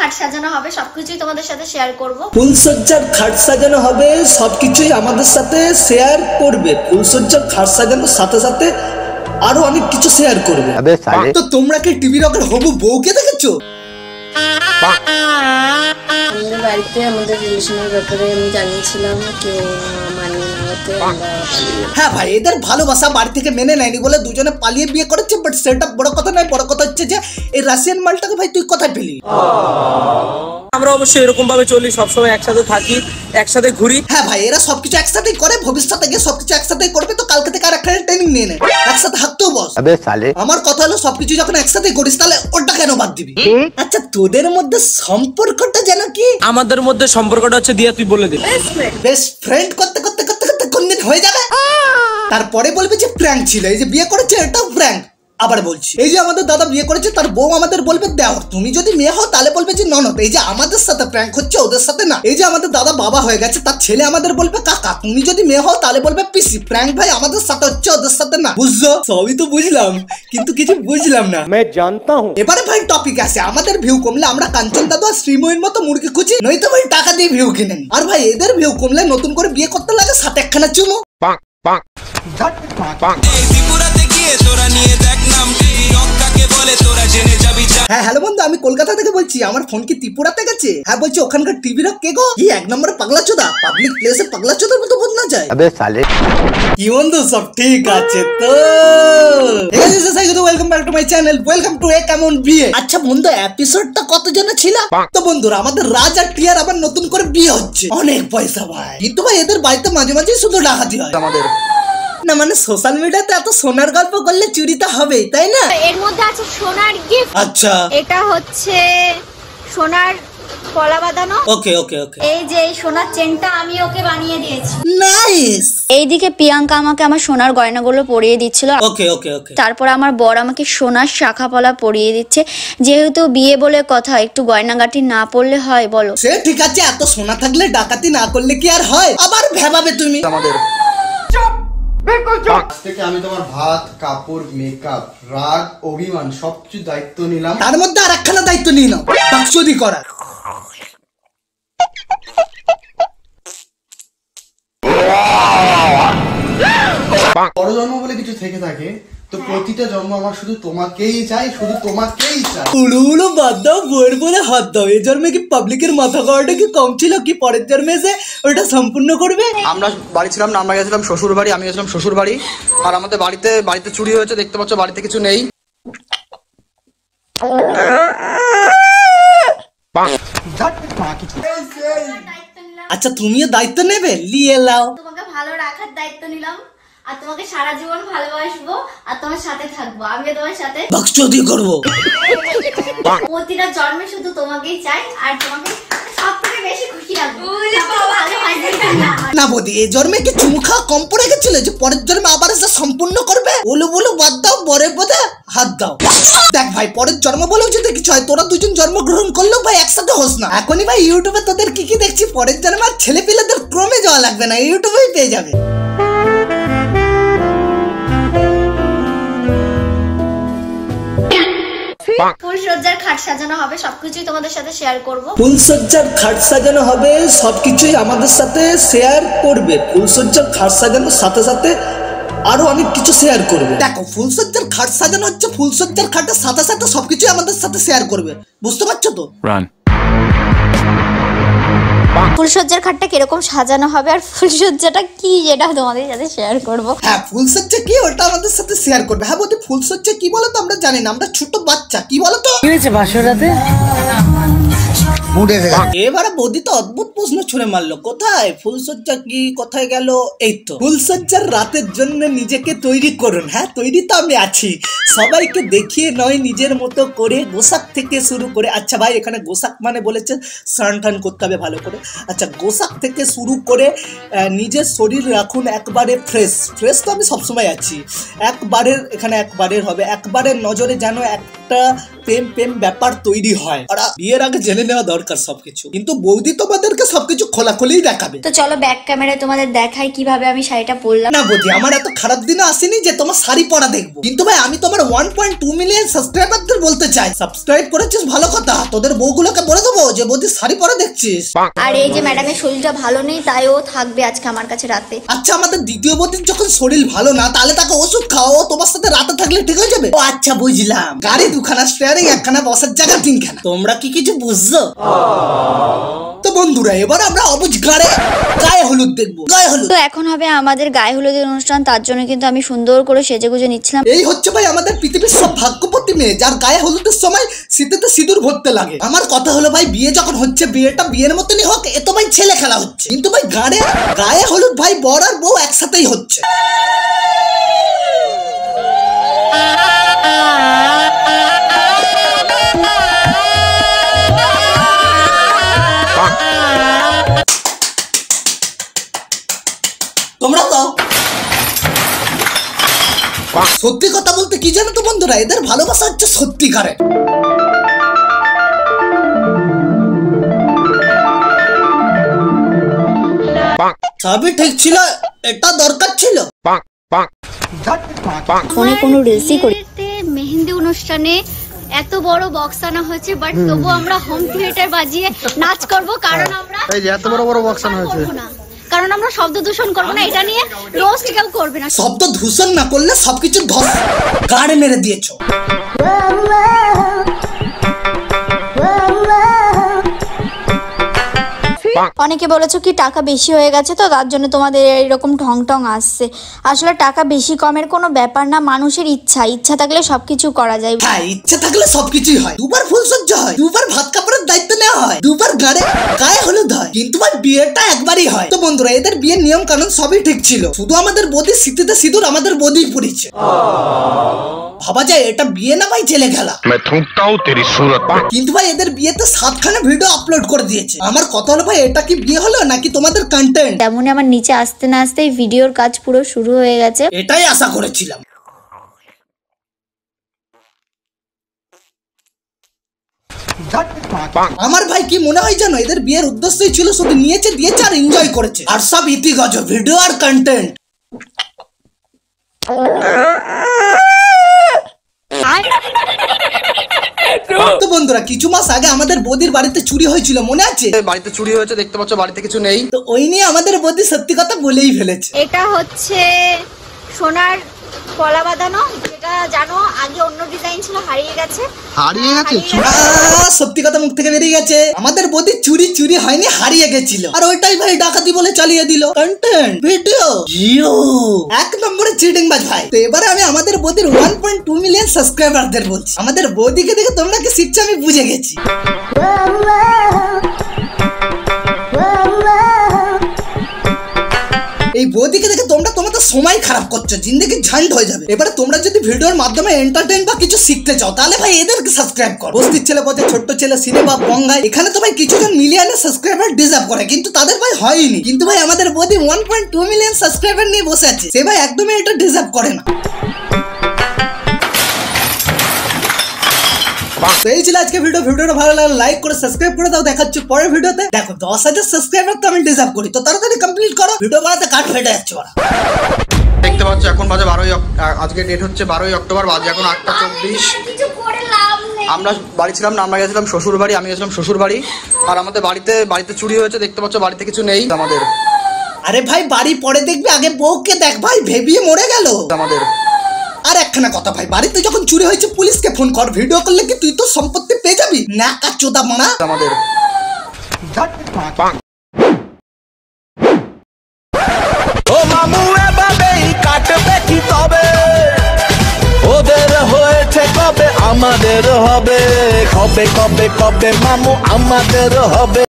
খাট সাজানো হবে, সবকিছুই তোমাদের সাথে শেয়ার করব। ফুলসজ্জার খাট সাজানো হবে, সবকিছুই আমাদের সাথে শেয়ার করবে। ফুলসজ্জার খাট সাজানোর সাথে সাথে আরো অনেক কিছু শেয়ার করবে। তো তোমরা কি টিভি রকের হবু বউকে দেখেছো? আমাদের বাড়িতে আমাদের রিলেশনের ব্যাপারে আমি জানিয়েছিলাম, কেউ মানিয়ে নেওয়াতে হ্যাঁ ভাই, এদের ভালোবাসা বাড়ি থেকে মেনে নেয়নি বলে দুজনে পালিয়ে বিয়ে করেছে। বাট সেটা বড় কথা নয়, বড় কথা হচ্ছে যে এই রাশিয়ান মালটাকে ভাই তুই কোথায় পেলি? আমরা অবশ্যই এরকম ভাবে চলি, সবসময় একসাথে থাকি, একসাথে ঘুরি। হ্যাঁ ভাই, এরা সবকিছু একসাথেই করে, ভবিষ্যতে গিয়ে সবকিছু একসাথেই করবে। তো কালকে থেকে আর একটা ট্রেনিং নিয়ে নে, একসাথে থাকতেও বস। আমার কথা হলো সবকিছু যখন একসাথেই করিস তাহলে ওটা কেন বাদ দিবি? আচ্ছা, তোদের মধ্যে সম্পর্কটা যেন কি? আমাদের মধ্যে সম্পর্কটা হচ্ছে দিয়া তুই বলে দে, বেস্ট ফ্রেন্ড করতে করতে করতে করতে কোনদিন হয়ে যাবে। তারপরে বলবে যে প্র্যাঙ্ক ছিল, এই যে বিয়ে করেছে এটাও প্র্যাঙ্ক। আবার বলছি, এই যে আমাদের দাদা বিয়ে করেছে, তার বউ আমাদের বলবে দেওর। তুমি যদি মেয়ে হও তাহলে বলবে যে ননদ। এই যে আমাদের সাথে প্র্যাঙ্ক হচ্ছে, ওদের সাথে না। এই যে আমাদের দাদা বাবা হয়ে গেছে, তার ছেলে আমাদের বলবে কাকা। তুমি যদি মেয়ে হও তাহলে বলবে পিসি। প্র্যাঙ্ক ভাই আমাদের সাথে হচ্ছে, ওদের সাথে না। বুঝছো? সবই তো বুঝলাম, কিন্তু কিছু বুঝলাম না। मैं जानता हूं। এবারে ভাই টপিক আছে, আমাদের ভিউ কমলে আমরা কাঞ্চন দাদু আর শ্রীময়ীর মতো মুরগি খুঁজি, নয়তো ভাই টাকা দিয়ে ভিউ কিনেন। আর ভাই এদের ভিউ কমলে নতুন করে বিয়ে করতে লাগে, সাথে একখানা চুমো। হ্যাঁ হ্যালো বন্ধু, আমি কলকাতা থেকে বলছি। আমার ফোন কি ত্রিপুরাতে গেছে? হ্যাঁ বলছি, ওখানকার টিভি রক কে গো? কি এক নম্বরে পাগলা চোদা, পাবলিক প্লেসে পাগলা চোদার মতো বদনা যায়। কি বন্ধু, সব ঠিক আছে তো? Welcome back to my channel, welcome to এ কেমন বিয়ে। আচ্ছা বন্ধু, এপিসোডটা কত জন ছিল? তো বন্ধুরা, আমাদের রাজ আর টিয়ার আবার নতুন করে বিয়ে হচ্ছে। অনেক পয়সা ভাই, কিন্তু ভাই এদের বাড়িতে মাঝে মাঝে শুধু ডাকাতি হয়। আমাদের না মানে সোশ্যাল মিডিয়াতে এত সোনার গল্প করলে চুরি তো হবেই, তাই না? এর মধ্যে আছে সোনার গিফট। আচ্ছা, এটা হচ্ছে সোনার পলা বাঁধানো। ওকে ওকে ওকে। এই যে এই সোনার চেনটা আমি ওকে বানিয়ে দিয়েছি। নাইস। এইদিকে প্রিয়াঙ্কা আমাকে আমার সোনার গয়নাগুলো পরিয়ে দিচ্ছিল। ওকে ওকে ওকে। তারপর আমার বর আমাকে সোনার শাখা পলা পরিয়ে দিচ্ছে। যেহেতু বিয়ে বলে কথা, একটু গয়নাগাটি না পরলে হয় বলো? সে ঠিক আছে, এত সোনা থাকলে ডাকাতি না করলে কি আর হয়? আবার ভাবাবে তুমি আমাদের। আজ থেকে আমি তোমার ভাত, কাপড়, মেকআপ, রাগ, অভিমান সবকিছু দায়িত্ব নিলাম। তার মধ্যে আর একখানা দায়িত্ব নিয়ে নাও, বাক্সদি করার। বড় জন্ম বলে কিছু থেকে থাকে, তো প্রতিটা জন্ম আমার শুধু তোমাকেই চাই, শুধু তোমাকেই চাই। উড়ু উড়ু বাদ দাও, বইয়ের বলে হাত দাও। এই জন্মে কি পাবলিকের মাথা গড়াটা কি কম ছিল কি পরের জন্মে এসে ওটা সম্পূর্ণ করবে? আমরা বাড়ি ছিলাম না, আমরা গেছিলাম শ্বশুর বাড়ি। আমি গেছিলাম শ্বশুর বাড়ি, আর আমাদের বাড়িতে চুরি হয়েছে, দেখতে পাচ্ছ বাড়িতে কিছু নেই। আচ্ছা, তুমিও দায়িত্ব নেবে, নিয়ে নাও। তোমাকে ভালো রাখার দায়িত্ব নিলাম, আর তোমাকে সারা জীবন ভালোবাসবো, আর তোমার সাথে থাকবো। আমিও তোমার সাথে বাক্সদি করবো। প্রতিটা জন্মে শুধু তোমাকেই চাই, আর তোমাকে সব থেকে বেশি খুশি রাখবো। না বৌদি, এই জন্মে কি চুমু খাওয়া কম পড়ে গেছিল যে পরের জন্মে আবার এসে সম্পূর্ণ করবে? বলো বলো বাদ দাও, বরের পদে হাত দাও। দেখ ভাই, পরের জন্ম বলেও যদি কিছু হয়, তোরা দুজন জন্মগ্রহণ করলেও ভাই একসাথে হোস না। এখনই ভাই ইউটিউবে তোদের কি কি দেখছি, পরের জন্মে আর ছেলে পেলেদের ক্রমে যাওয়া লাগবে না, ইউটিউবেই পেয়ে যাবে। ফুলসজ্জার খাট সাজানো হবে, সবকিছুই তোমাদের সাথে শেয়ার করব। ফুলসজ্জার খাট সাজানো হবে, সবকিছুই আমাদের সাথে শেয়ার করবে। ফুলসজ্জার খাট সাজানোর সাথে সাথে আরো অনেক কিছু শেয়ার করবে। দেখো, ফুলসজ্জার খাট সাজানো হচ্ছে, ফুলসজ্জার খাটের সাথে সাথে সবকিছুই আমাদের সাথে শেয়ার করবে। বুঝতে পারছো তো? ফুলসজ্জার খাটটা কিরকম সাজানো হবে আর ফুলসজ্জাটা কি, যেটা তোমাদের সাথে শেয়ার করব। হ্যাঁ, ফুলসজ্জা কি ওটা আমাদের সাথে শেয়ার করবে। হ্যাঁ বলতে, ফুলসজ্জা কি বলো তো আমরা জানি না, আমরা ছোট বাচ্চা। কি বলো তো? কি হয়েছে বাসরাতে? এবারে বৌদি তো অদ্ভুত প্রশ্ন ছুড়ে মারলো। কোথায় ফুলসজ্জা কি, কোথায় গেল? এই তো, ফুলসজ্জার রাতের জন্য নিজেকে তৈরি করুন। হ্যাঁ, তৈরি তো আমি আছি। সবাইকে দেখিয়ে নয়, নিজের মতো করে গোসাক থেকে শুরু করে। আচ্ছা ভাই, এখানে গোসাক মানে বলেছে স্নান টান করতে হবে ভালো করে। আচ্ছা, গোসাক থেকে শুরু করে নিজের শরীর রাখুন একবারে ফ্রেশ। ফ্রেশ তো আমি সবসময় আছি। একবারের এখানে একবারের হবে, একবারের নজরে যেন একটা প্রেম ব্যাপার তৈরি হয়। আর বিয়ের আগে জেনে নেওয়া দরকার সবকিছু, কিন্তু বৌদি তোমাদেরকে সবকিছু খোলাখুলি দেখাবে। তো চলো ব্যাক ক্যামেরায় তোমাদের দেখাই কিভাবে আমি শাড়িটা পরলাম। না বৌদি, আমার এত খারাপ দিনে আসেনি যে তোমার শাড়ি পরা দেখবো, কিন্তু ভাই আমি তোমার 1.2 মিলিয়ন সাবস্ক্রাইবারদের বলতে চাই, সাবস্ক্রাইব করেছিস ভালো কথা, তোদের বউগুলোকে বলে দেবো যে বৌদি শাড়ি পরা দেখছিস। আর এই যে ম্যাডামের শরীরটা ভালো নেই, তাই ও থাকবে আজকে আমার কাছে রাতে। আচ্ছা, আমাদের দ্বিতীয় বৌদির যখন শরীর ভালো না, তাহলে তাকে ওষুধ খাওয়াও, তোমার সাথে রাতে থাকলে ঠিক হয়ে যাবে। ও আচ্ছা বুঝলাম, গাড়ি দুখানা স্টিয়ারিং, একখানা বসার জায়গা তিনখানা, তোমরা কি কিছু বুঝছো? তো বন্ধুরা, এবার আমরা অবুঝ গায়ে হলুদ দেখবো, গায়ে হলুদ। তো এখন হবে আমাদের গায়ে হলুদের অনুষ্ঠান, তার জন্য কিন্তু আমি সুন্দর করে সেজেগুজে নিচ্ছিলাম। এই হচ্ছে ভাই আমাদের পৃথিবীর সব ভাগ্যবতী মেয়ে, যার গায়ে হলুদের সময় শীতেতে সিঁদুর ভরতে লাগে। আমার কথা হলো ভাই, বিয়ে যখন হচ্ছে বিয়েটা বিয়ের মতনই হোক, এ তো ভাই ছেলে খেলা হচ্ছে, কিন্তু ভাই গায়ে হলুদ ভাই বর আর বউ একসাথেই হচ্ছে। তোমরা তো সত্যি কথা বলতে কি জানো তো বন্ধুরা, এদের ভালোবাসা হচ্ছে সত্যিকারের। সবই ঠিক ছিল, এটা দরকার ছিল। ফোনে কোনো রিলসই করি। মেহেন্দি অনুষ্ঠানে এত বড় বক্স আনা হয়েছে, বাট তবু আমরা হোম থিয়েটার বাজিয়ে নাচ করব, কারণ আমরা এই যে এত বড় বক্স আনা হয়েছে, কারণ আমরা শব্দ দূষণ করবো না, এটা নিয়ে রোস্ট কেউ করবে না। শব্দ দূষণ না করলে সবকিছু ধস গাড়ে মেরে দিয়েছো। অনেকে বলেছো কি টাকা বেশি হয়ে গেছে, তো তার জন্য তোমাদের এরকম ঢং টং আসছে। আসলে টাকা বেশি কমের কোনো ব্যাপার না, মানুষের ইচ্ছা থাকলে সবকিছু করা যায়। হ্যাঁ, ইচ্ছা থাকলে সবকিছুই হয়। দুবার ফুলসজ্জা হয়, দুবার ভাত কাপড়ের দায়িত্ব নেওয়া হয়, দুবার গায়ে হলুদ হয়, কিন্তু ভাই বিয়েটা একবারই হয়। তো বন্ধুরা, এদের বিয়ের নিয়ম কানুন সবই ঠিক ছিল, শুধু আমাদের বৌদি শীতেতে সিঁদুর আমাদের বৌদি পড়েছে। ভাবা যায় এটা বিয়ে না ভাই ছেলে খেলা। কিন্তু ভাই এদের বিয়েতে 7খানা ভিডিও আপলোড করে দিয়েছে। আমার কথা হলো ভাই, এটা কি বিয়ে হলো নাকি তোমাদের কন্টেন্ট? তেমনই আমার নিচে আসতে না আসতেই ভিডিওর কাজ পুরো শুরু হয়ে গেছে। এটাই আশা করেছিলাম। আমার ভাই কি মনে হয় জানো, এদের বিয়ের উদ্দেশ্যই ছিল শুধু নিয়েছে, দিয়েছে আর এনজয় করেছে, আর সব ইতিগজ ভিডিও আর কন্টেন্ট। তো বন্ধুরা, কিছু মাস আগে আমাদের বৌদির বাড়িতে চুরি হয়েছিল, মনে আছে? বাড়িতে চুরি হয়েছে, দেখতে পাচ্ছ বাড়িতে কিছু নেই। তো ওই নিয়ে আমাদের বৌদি সত্যি কথা বলেই ফেলেছে। এটা হচ্ছে সোনার পলা বাঁধানো, যেটা জানো আগে অন্য ডিজাইন ছিল, হারিয়ে গেছে। সত্যি কথা মুখ থেকে বেরিয়ে গেছে, আমাদের বৌদি চুরি হয়নি, হারিয়ে গেছিল, আর ওইটাই ভাই ডাকাতি বলে চালিয়ে দিল। কন্টেন্ট ভিডিও এক নম্বরে চিটিং বাজ ভাই। তো এবারে আমি আমাদের বৌদির 1.2 মিলিয়ন সাবস্ক্রাইবারদের বলছি, আমাদের বৌদিকে দেখে তোমরা কি শিখছো আমি বুঝে গেছি। এই বৌদিকে দেখে তোমরা তোমাদের সময় খারাপ করছো, জিন্দগি ঝান্ড হয়ে যাবে। এবারে তোমরা যদি ভিডিওর মাধ্যমে এন্টারটেইন বা কিছু শিখতে চাও, তাহলে ভাই এদেরকে সাবস্ক্রাইব করো। বস্তির ছেলে পথে ছোট্ট ছেলে সিনেমা বঙ্গাই, এখানে তো ভাই কিছুজন মিলিয়নের সাবস্ক্রাইবার ডিজার্ভ করে, কিন্তু তাদের ভাই হয়নি। কিন্তু ভাই আমাদের বৌদি 1.2 মিলিয়ন সাবস্ক্রাইবার নিয়ে বসে আছে, সে ভাই একদমই এটা ডিজার্ভ করে না। তো এই ছিল আজকে ভিডিওটা ভালো লাগলে লাইক করে সাবস্ক্রাইব করে দাও। দেখাচ্ছি পরের ভিডিওতে। দেখো 10,000 সাবস্ক্রাইবার তো আমি ডিজার্ভ করি, তো তাড়াতাড়ি কমপ্লিট করো, ভিডিও বানাতে কাট ফেটে যাচ্ছে ওরা। দেখতে পাচ্ছ এখন বাজে 12ই আজকে ডেট হচ্ছে 12ই অক্টোবর, বাজে এখন 8টা 24। কিছু করে লাভ নেই। আমরা বাড়ি ছিলাম না, আমরা গেছিলাম শ্বশুর বাড়ি, আমি গেছিলাম শ্বশুর বাড়ি। আর আমাদের বাড়িতে চুরি হয়েছে, দেখতে পাচ্ছ বাড়িতে কিছু নেই আমাদের। আরে ভাই বাড়ি পরে দেখবি, আগে বউকে দেখ ভাই, ভেবিয়ে মরে গেল আমাদের। আর একখানা কথা ভাই, বাড়িতে যখন চুরি হয়েছে পুলিশকে ফোন কর, ভিডিও করলে কি তুই তো সম্পত্তি পেয়ে যাবি না? কাচোদা মানা আমাদের। ও মামু এভাবেই কাটবে কি তবে, ওদের হয়েছে কবে আমাদের হবে, কবে কবে কবে মামু আমাদের হবে।